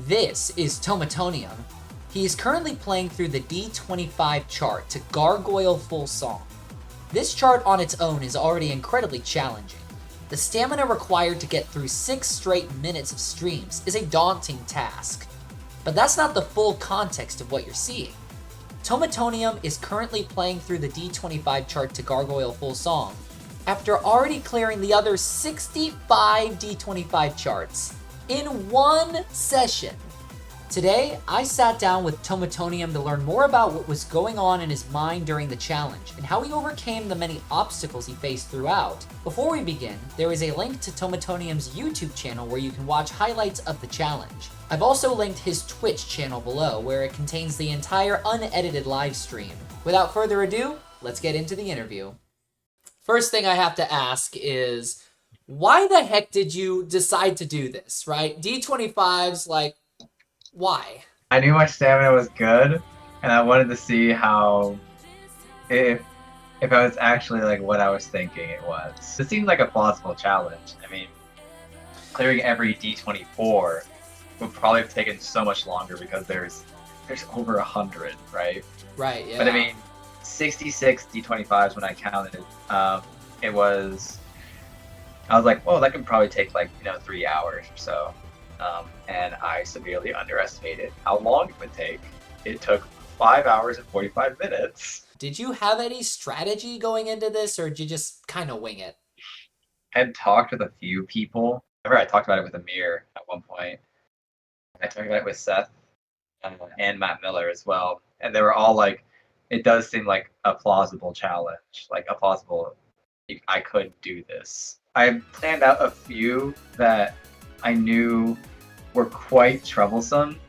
This is Tomatonium. He is currently playing through the D25 chart to Gargoyle full song. This chart on its own is already incredibly challenging. The stamina required to get through 6 straight minutes of streams is a daunting task. But that's not the full context of what you're seeing. Tomatonium is currently playing through the D25 chart to Gargoyle full song after already clearing the other 65 D25 charts in one session. Today, I sat down with Tomatonium to learn more about what was going on in his mind during the challenge and how he overcame the many obstacles he faced throughout. Before we begin, there is a link to Tomatonium's YouTube channel where you can watch highlights of the challenge. I've also linked his Twitch channel below where it contains the entire unedited live stream. Without further ado, let's get into the interview. First thing I have to ask is, why the heck did you decide to do this, right? D25's like, why? I knew my stamina was good, and I wanted to see how, if I was actually like what I was thinking it was. It seemed like a plausible challenge. I mean, clearing every D24 would probably have taken so much longer because there's over 100, right? Right, yeah. But I mean, 66 D25s when I counted. It was. I was like, well, that could probably take like 3 hours or so. And I severely underestimated how long it would take. It took 5 hours and 45 minutes. Did you have any strategy going into this, or did you just kind of wing it? I had talked with a few people. Remember, I talked about it with Amir at one point. I talked about it with Seth and Matt Miller as well. And they were all like, it does seem like a plausible challenge, like a plausible, I could do this. I planned out a few that I knew were quite troublesome,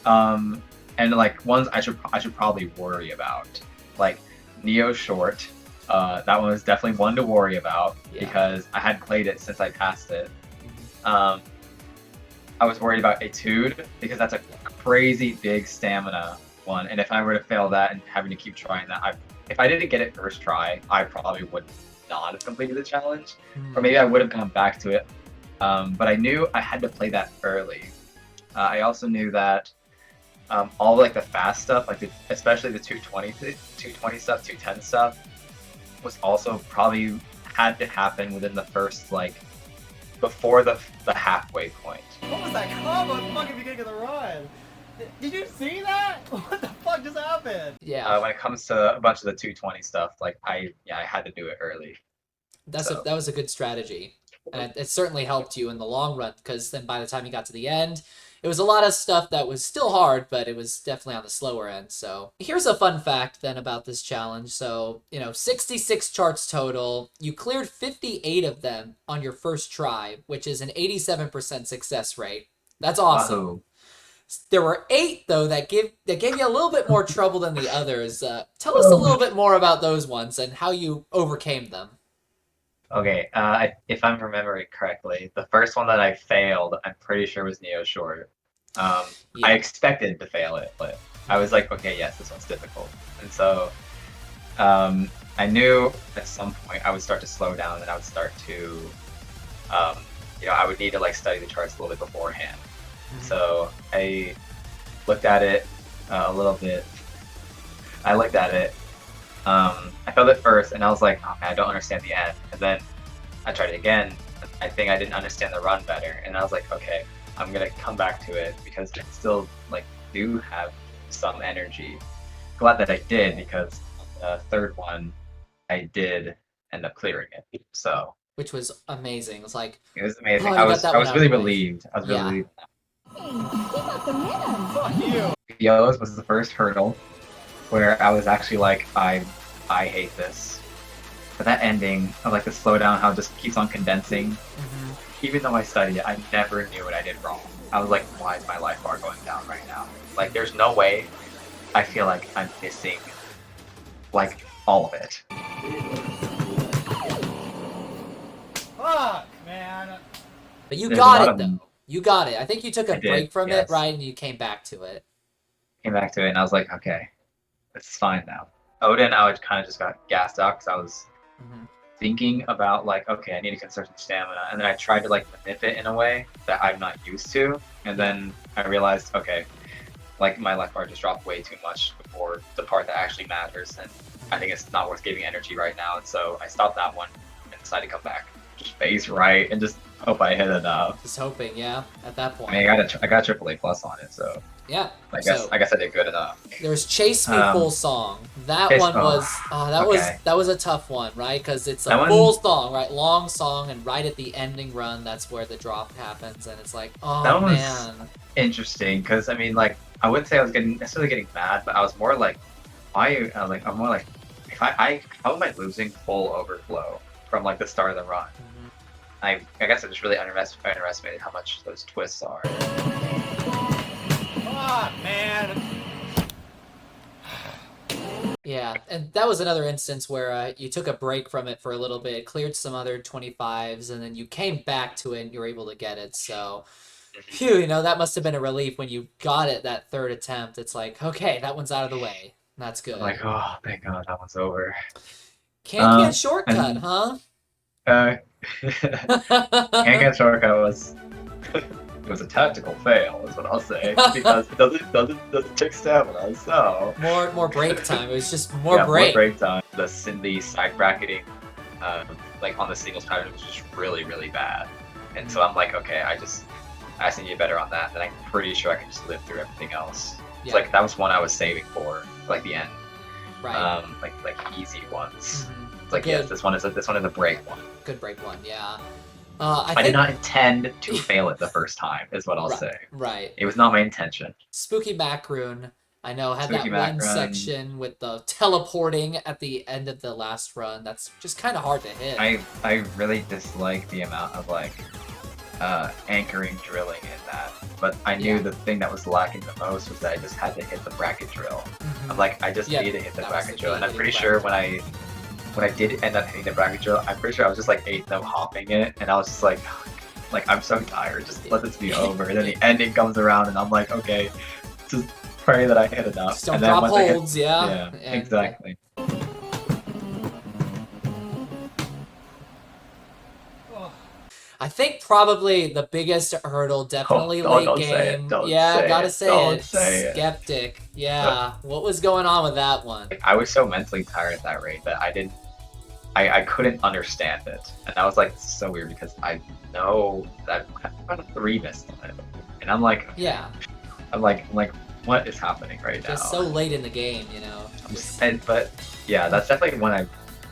and like ones I should probably worry about, like Neo Short. That one was definitely one to worry about because I had played it since I passed it. I was worried about Etude because that's a crazy big stamina one, and if I were to fail that and having to keep trying that, if I didn't get it first try, I probably would not have completed the challenge, or maybe I would have gone back to it. But I knew I had to play that early. I also knew that all like the fast stuff, like especially the 220 stuff, 210 stuff, was also probably had to happen within the first before the halfway point. What was that combo at the fucking beginning of the run? Did you see that? What the fuck just happened? Yeah. When it comes to a bunch of the 220 stuff, I had to do it early. That was a good strategy. And it certainly helped you in the long run, because then by the time you got to the end, it was a lot of stuff that was still hard, but it was definitely on the slower end. So here's a fun fact then about this challenge. So, 66 charts total. You cleared 58 of them on your first try, which is an 87% success rate. That's awesome. Wow. There were 8, though, that gave you a little bit more trouble than the others. Tell us a little bit more about those ones and how you overcame them. Okay, if I'm remembering correctly, the first one that I failed, I'm pretty sure was Neo Short. I expected to fail it, but I was like, okay, yes, this one's difficult. And so I knew at some point I would start to slow down and I would start to, I would need to study the charts a little bit beforehand. Mm-hmm. So I looked at it a little bit. I looked at it. I failed it first, and I was like, oh man, I don't understand the end. And then I tried it again. I think I didn't understand the run better, and I was like, okay, I'm gonna come back to it because I still do have some energy. Glad that I did, because the third one I did end up clearing it. So which was amazing. It was amazing. Oh, I was really relieved. I was really relieved. Fuck you. Viyella's was the first hurdle where I was actually like, I hate this. But that ending of the slowdown, how it just keeps on condensing. Mm-hmm. Even though I studied it, I never knew what I did wrong. I was like, why is my life bar going down right now? There's no way I feel like I'm missing all of it. Fuck, man. But you got it, though. You got it. I think you took a break from it, right? And you came back to it. Came back to it, and I was like, okay, it's fine now. Odin, I kind of just got gassed out because I was thinking about like, okay, I need to conserve some stamina, and then I tried to like manip it in a way that I'm not used to, and then I realized, okay, like my life bar just dropped way too much before the part that actually matters, and I think it's not worth giving energy right now, and so I stopped that one and decided to come back, just face right, and just hope I hit enough. Just hoping, yeah, at that point. I mean, I got AAA plus on it, so yeah. I guess I did good enough. There's Chase Me full song. That one was that was a tough one, right? Because it's a full song, right? Long song, and right at the ending run, that's where the drop happens, and it's like, oh that man. Was interesting, because I mean, like, I wouldn't say I was necessarily getting mad, but I was more like, why? I'm more like, if how am I losing full overflow from like the start of the run? I guess I just really underestimated how much those twists are. Ah, man. Yeah, and that was another instance where you took a break from it for a little bit, cleared some other 25s, and then you came back to it and you were able to get it. So, phew, you know, that must have been a relief when you got it that third attempt. It's like, okay, that one's out of the way. That's good. I'm like, oh, thank God, that one's over. Can shortcut, huh? Can shortcut was it was a tactical fail, is what I'll say, because it doesn't take stamina. So more break time. It was just more break. More break time. The side bracketing, like on the singles pattern, was just really bad, and so I'm like, okay, I just need to get better on that. Then I'm pretty sure I can just live through everything else. Yeah. Like that was one I was saving for like the end, right? Like easy ones. It's like, yes, this one is a break one. Good break one, yeah. I did not intend to fail it the first time, is what I'll say. Right. It was not my intention. Spooky Macaron, I know, had that one section with the teleporting at the end of the last run. That's just kind of hard to hit. I really dislike the amount of like anchoring drilling in that. But I knew the thing that was lacking the most was that I just had to hit the bracket drill. I'm like, I just need to hit the bracket drill. And I'm pretty sure when I did end up hitting the bracket drill, I'm pretty sure I was just like 8-note hopping it, and I was just like I'm so tired, just let this be over. And then the ending comes around, and I'm like, okay, just pray that I hit enough. Just don't and then drop holds, yeah, exactly. I think probably the biggest hurdle, definitely late game. Gotta say it. Skeptic. Yeah. What was going on with that one? I was so mentally tired at that rate that I couldn't understand it. And I was like, this is so weird because I know that I've got a 3 missed on it. And I'm like, I'm like, what is happening right now? Just so late in the game, you know. But yeah, that's definitely one I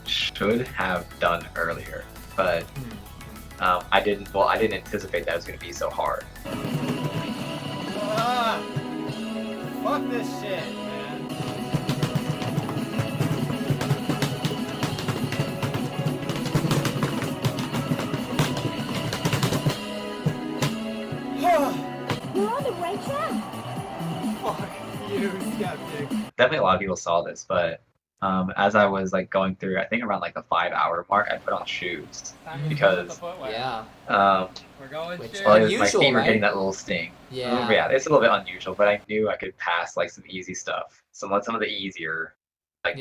should have done earlier. But I didn't anticipate that it was going to be so hard. Fuck this shit, man. You're on the right track. Fuck you, Skeptic. Definitely a lot of people saw this, but as I was like going through, I think around like the 5-hour mark, I put on shoes because we're going shoes. Unusual, my feet were right? getting that little sting. Yeah, it's a little bit unusual, but I knew I could pass like some easy stuff. Some of the easier, like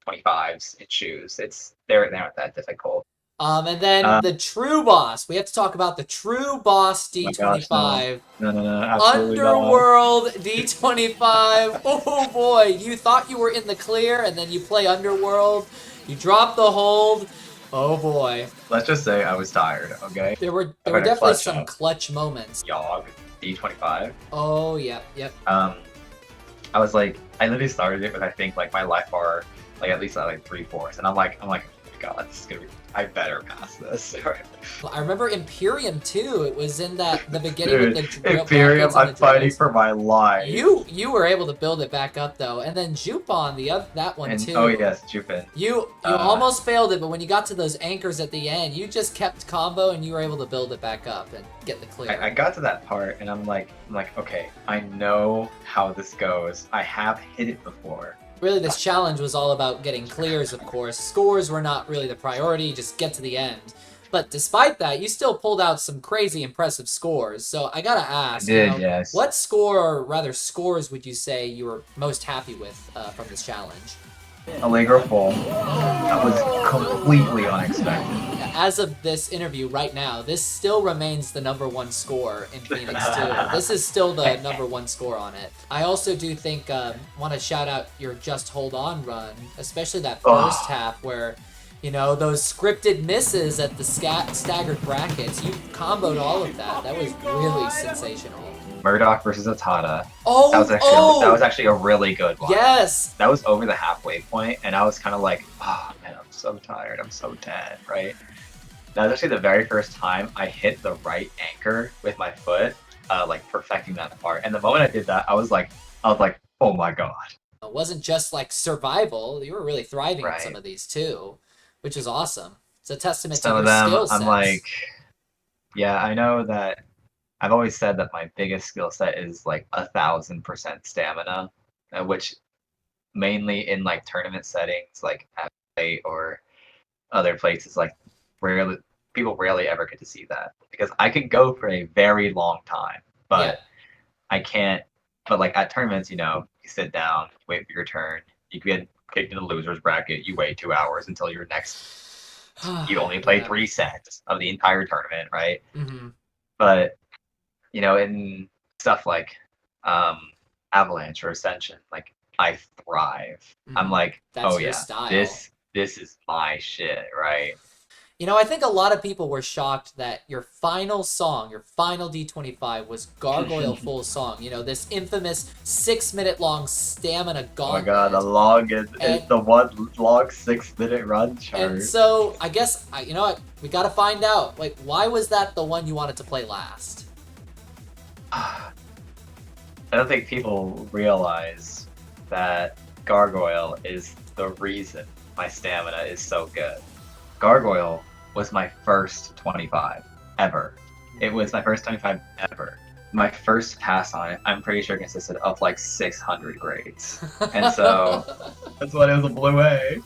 25s in shoes. They aren't that difficult. And then the true boss. We have to talk about the true boss D25. Oh no, absolutely Underworld not. D25. Oh boy, you thought you were in the clear, and then you play Underworld. You drop the hold. Oh boy. Let's just say I was tired. Okay. There were definitely some clutch moments. Yogg D25. Oh yep. I was like, I literally started it with I think like my life bar like at least at like 3/4, and I'm like, oh my god, this is gonna be. I better pass this. I remember Imperium too. It was in the beginning with the drill. Imperium, I'm fighting for my life. You were able to build it back up though, and then Jupin, that one too. Oh yes, Jupin. You almost failed it, but when you got to those anchors at the end, you just kept combo and you were able to build it back up and get the clear. I got to that part and I'm like, okay, I know how this goes. I have hit it before. Really, this challenge was all about getting clears, of course. Scores were not really the priority, just get to the end. But despite that, you still pulled out some crazy impressive scores. So I gotta ask, yes. What score, or rather scores, would you say you were most happy with from this challenge? Allegro full. That was completely unexpected. As of this interview right now, this still remains the #1 score in Phoenix 2. This is still the #1 score on it. I also do think, want to shout out your Just Hold On run, especially that first half where, you know, those scripted misses at the staggered brackets. You comboed all of that. That was really sensational. Murdoch versus Otada. Oh, that was actually a really good one. Yes. That was over the halfway point, and I was kind of like, oh man, I'm so tired. I'm so dead, right? That was actually the very first time I hit the right anchor with my foot, like perfecting that part. And the moment I did that, I was like, oh my god. It wasn't just like survival. You were really thriving in Right. some of these too, which is awesome. It's a testament Some to of your them, skill sets. I'm like, yeah, I know that. I've always said that my biggest skill set is like 1,000% stamina, which mainly in like tournament settings, like at play or other places, like people rarely ever get to see that because I can go for a very long time, but I can't. But like at tournaments, you know, you sit down, you wait for your turn, you get kicked in the losers bracket, you wait 2 hours until your next. You only play 3 sets of the entire tournament, right? Mm-hmm. But you know, in stuff like Avalanche or Ascension, like I thrive. I'm like, That's oh your yeah, style. this is my shit, right? You know, I think a lot of people were shocked that your final song, your final D25 was Gargoyle full song. You know, this infamous 6-minute long stamina Oh gauntlet. my god, the long is the one long 6-minute run chart. And so, I guess, you know what, we gotta find out. Like, why was that the one you wanted to play last? I don't think people realize that Gargoyle is the reason my stamina is so good. Gargoyle was my first 25 ever. It was my first 25 ever. My first pass on it, I'm pretty sure consisted of like 600 grades. And so that's why it was a blue A.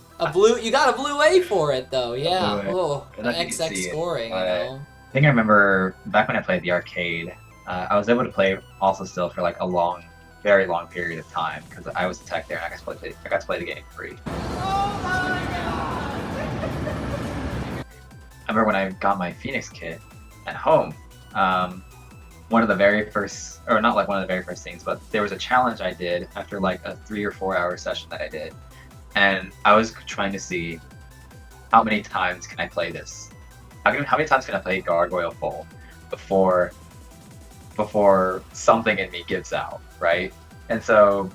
You got a blue A for it though, yeah. Oh, And I think XX scoring, you know. I think I remember back when I played the arcade, I was able to play also still for like a very long period of time because I was a tech there and I got to play the game free. I remember when I got my Phoenix kit at home, one of the very first, or not like one of the very first things, but there was a challenge I did after like a 3 or 4 hour session that I did. And I was trying to see how many times can I play this? How many times can I play Gargoyle full before something in me gives out, right? And so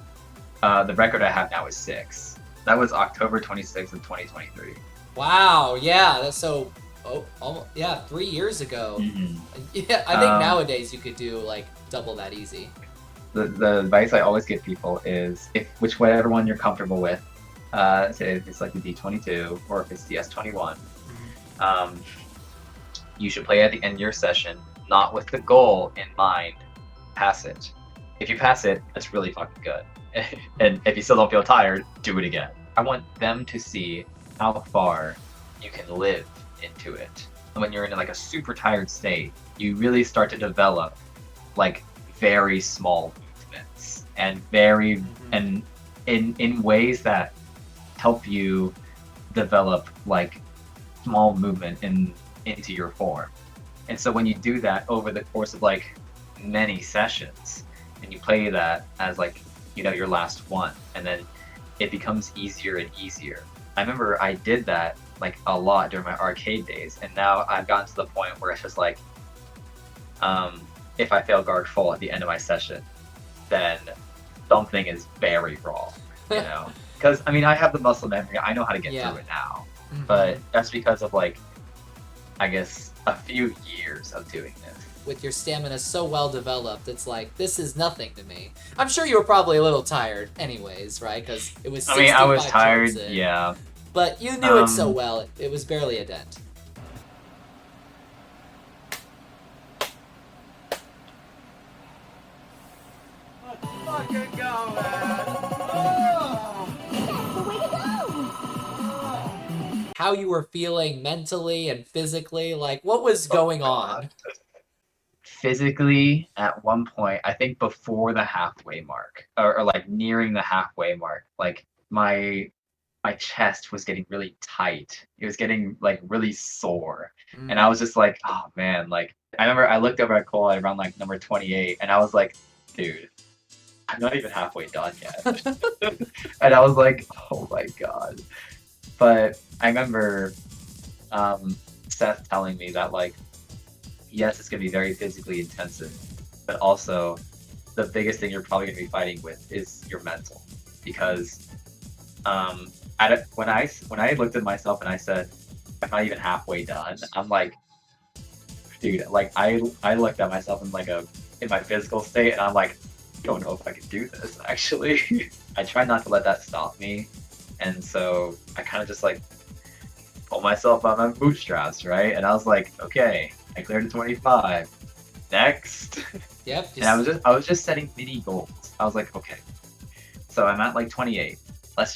the record I have now is 6. That was October 26th of 2023. Wow, yeah, that's so... almost, yeah, 3 years ago. Mm-hmm. Yeah, I think nowadays you could do like double that easy. The advice I always give people is whichever one you're comfortable with, say if it's like the D22 or if it's the S21, you should play at the end of your session, not with the goal in mind. Pass it. If you pass it, that's really fucking good. And if you still don't feel tired, do it again. I want them to see how far you can live into it. When you're in like a super tired state, you really start to develop like very small movements and and in ways that help you develop like small movement into your form. And so when you do that over the course of like many sessions and you play that as like, you know, your last one, and then it becomes easier and easier. I remember I did that like a lot during my arcade days, and now I've gotten to the point where it's just like, if I fail guard full at the end of my session, then something is very wrong, you know? Because I mean, I have the muscle memory, I know how to get through it now, but that's because of like, I guess, a few years of doing this. With your stamina so well developed, it's like, this is nothing to me. I'm sure you were probably a little tired anyways, right? Because it was 65 I was tired, charts in. yeah. But you knew it so well, it was barely a dent. Let's fucking go, man! That's the way to go! How you were feeling mentally and physically, like, what was going on? Physically, at one point, I think before the halfway mark, or like nearing the halfway mark, like my my chest was getting really tight. It was getting like really sore. Mm. And I was just like, oh man, like I remember I looked over at Cole at around like number 28 and I was like, dude, I'm not even halfway done yet. And I was like, oh my god. But I remember Seth telling me that like, yes, it's gonna be very physically intensive, but also the biggest thing you're probably gonna be fighting with is your mental. Because when I looked at myself and I said, I'm not even halfway done, I'm like, dude, like I looked at myself in like in my physical state and I'm like, I don't know if I can do this actually. I try not to let that stop me, and so I kind of just like pull myself by my bootstraps, right? And I was like, okay, I cleared a 25. Next. Yep. And I was just setting mini goals. I was like, okay, so I'm at like 28. Let's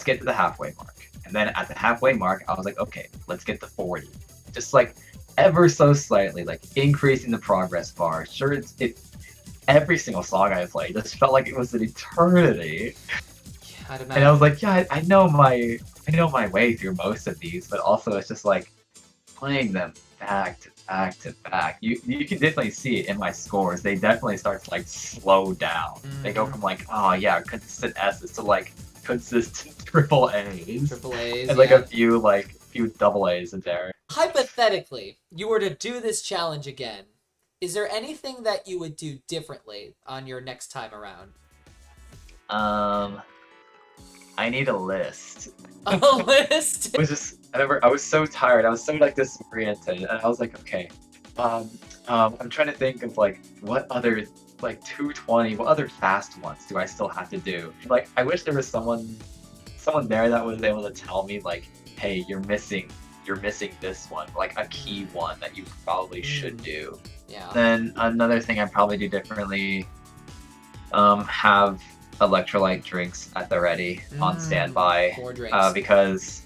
get to the halfway mark. And then at the halfway mark, I was like, okay, let's get to 40. Just like ever so slightly, like increasing the progress bar. Sure, every single song I played just felt like it was an eternity. Yeah, I'd imagine. And I was like, yeah, I know my way through most of these, but also it's just like playing them back to back to back. You can definitely see it in my scores. They definitely start to like slow down. They go from like, oh yeah, consistent S's to like consistent triple A's. Triple A's. And like yeah. a few double A's in there. Hypothetically, you were to do this challenge again. Is there anything that you would do differently on your next time around? I need a list. A list? I was so tired. I was so like disoriented, and I was like, okay, I'm trying to think of like what other like 220, what other fast ones do I still have to do? Like, I wish there was someone there that was able to tell me like, hey, you're missing this one, like a key one that you probably should do. Yeah. Then another thing I'd probably do differently, have electrolyte drinks at the ready on standby. More drinks. Because,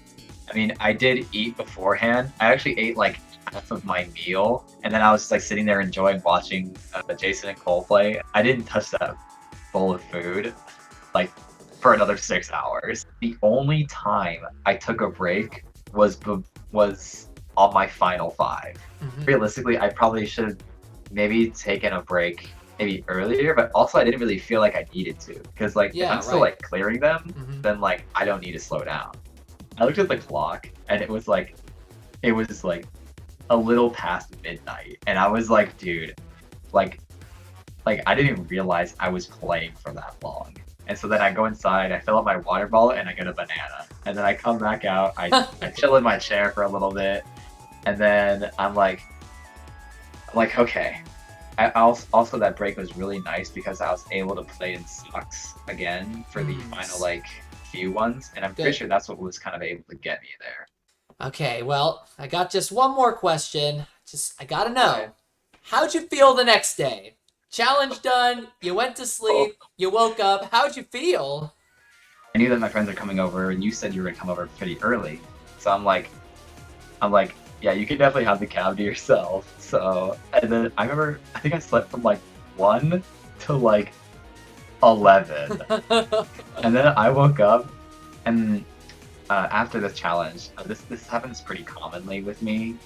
I mean, I did eat beforehand. I actually ate like half of my meal, and then I was just like sitting there enjoying watching Jason and Cole play. I didn't touch that bowl of food like for another 6 hours. The only time I took a break was on my final 5. Realistically, I probably should have maybe taken a break maybe earlier, but also I didn't really feel like I needed to, because like if I'm still like clearing them, then like I don't need to slow down. I looked at the clock and it was like a little past midnight, and I was like, dude, like I didn't even realize I was playing for that long. And so then I go inside, I fill up my water bottle, and I get a banana. And then I come back out, I chill in my chair for a little bit, and then I'm like, okay. Also, that break was really nice because I was able to play in socks again for the final like few ones, and I'm pretty sure that's what was kind of able to get me there. Okay, well, I got just one more question. I gotta know, how'd you feel the next day? Challenge done, you went to sleep, you woke up, how'd you feel? I knew that my friends were coming over, and you said you were gonna come over pretty early, so I'm like, yeah, you can definitely have the cab to yourself. So, and then I remember, I think I slept from like 1 to like 11, and then I woke up, and after this challenge, this happens pretty commonly with me,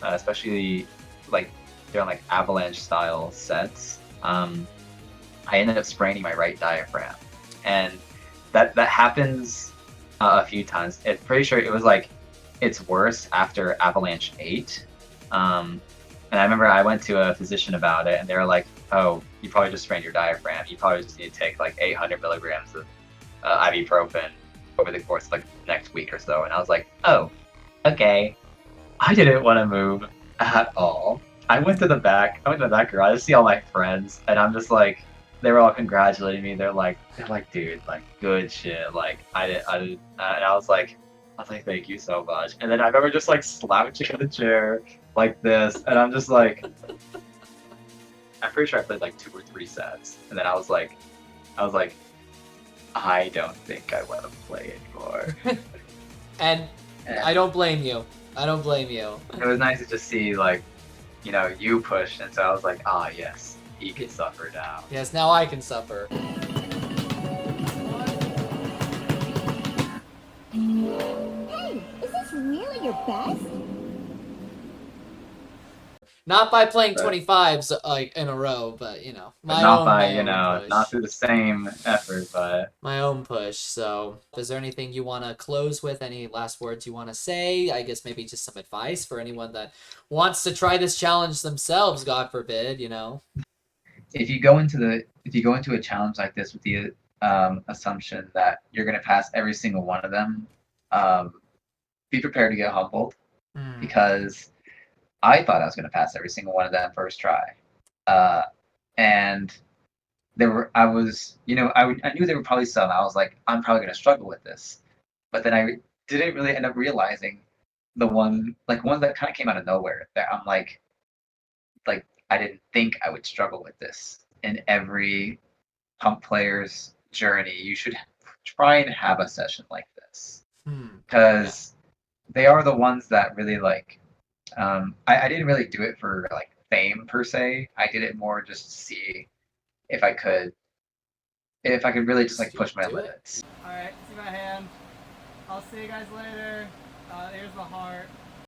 especially like during like avalanche style sets. I ended up spraining my right diaphragm, and that happens a few times. I'm pretty sure it was like it's worse after Avalanche 8. And I remember I went to a physician about it, and they were like, oh, you probably just sprained your diaphragm. You probably just need to take like 800 milligrams of ibuprofen over the course of like the next week or so. And I was like, oh, okay. I didn't want to move at all. I went to the back garage to see all my friends, and I'm just like, they were all congratulating me. They're like, dude, like, good shit. Like, and I was like, thank you so much. And then I remember just like slouching in the chair like this, and I'm just like, I'm pretty sure I played like 2 or 3 sets, and then I was like, I don't think I want to play anymore. And I don't blame you. It was nice to just see like, you know, you pushed, and so I was like, ah, yes, he can suffer now. Yes, now I can suffer. your best? Not by playing But- 25s like in a row, but you know, But my not own, by, my you own know, push. not through the same effort, but My own push. So, is there anything you want to close with? Any last words you want to say? I guess maybe just some advice for anyone that wants to try this challenge themselves. God forbid, you know. if you go into a challenge like this with the assumption that you're going to pass every single one of them, be prepared to get humbled, because I thought I was going to pass every single one of them first try, and I knew there were probably some. I was like, I'm probably going to struggle with this, but then I didn't really end up realizing one that kind of came out of nowhere. That I'm like I didn't think I would struggle with this. In every pump player's journey, you should try and have a session like this, because they are the ones that really like. I didn't really do it for like fame per se. I did it more just to see if I could really just like push my limits. Alright, see my hand. I'll see you guys later. Here's the heart.